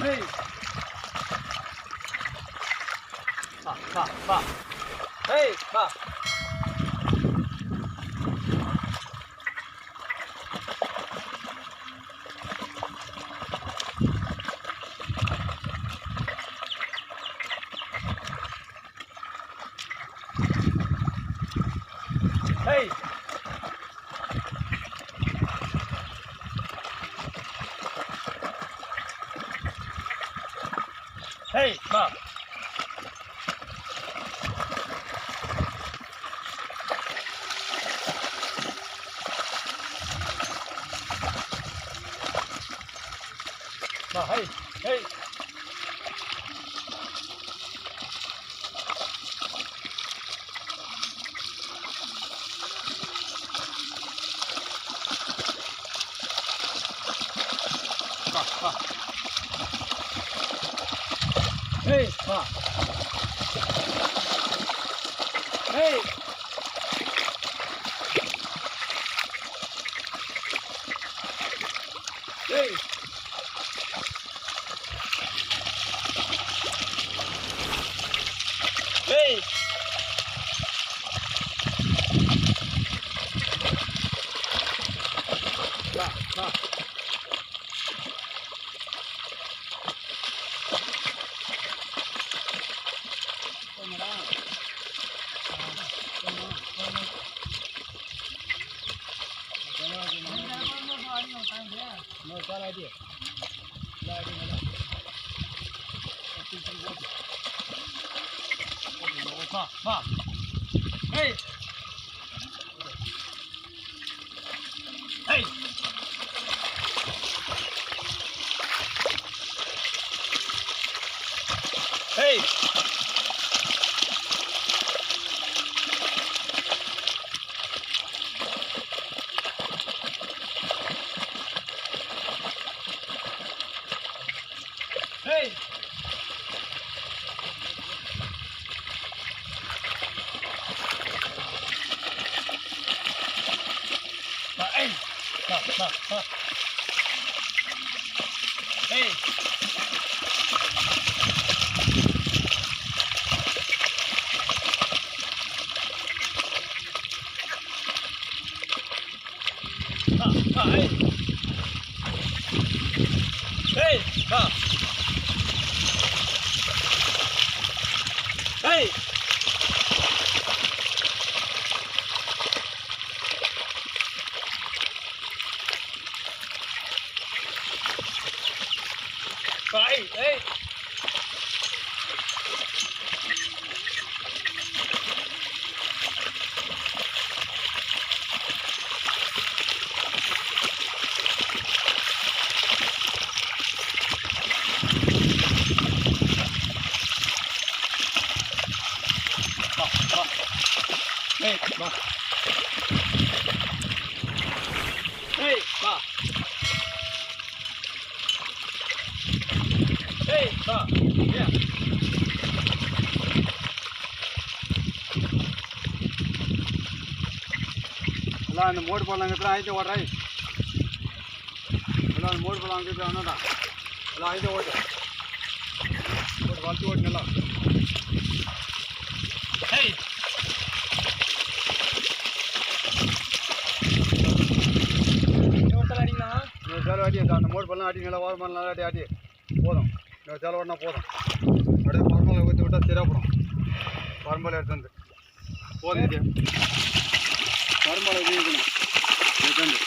Hey! Va. Hey, va. Hey! Hey, va. Va, hey, hey. Va. Hey, va. Hey! Hey! Hey! Va. Va. Hey! Hey! Hey! Hey! Hey! Va. Hey! Va, hey! Hey! Va! Hey! Va, hey! Va. Hey, va. Hey, va. Hey, va. Yeah. எல்லாம் இந்த mode போடலாங்கிறதுலாம் ஐந்து ஓடுறாய் எல்லாம் அந்த mode போடலாங்கிறது அவனா எல்லாம் ஐந்து ஓட்டு ஓட்டு வளர்த்து ஓட்டு நல்லா ஹேய் அடிக்கலாம் இன்னொரு சேலை ஆட்டி அந்த மோடு போடலாம் ஆட்டி நல்லா வாரமாக நல்லா ஆட்டி போதும் இன்னொரு சேலை ஓட்டினா போதும் அப்படியே பரம்பலை ஊற்றி விட்டால் சரியாக போடும் பரம்பலை எடுத்து வந்து போதும் இது பரம்பலை வீக்கணும் எடுத்து வந்து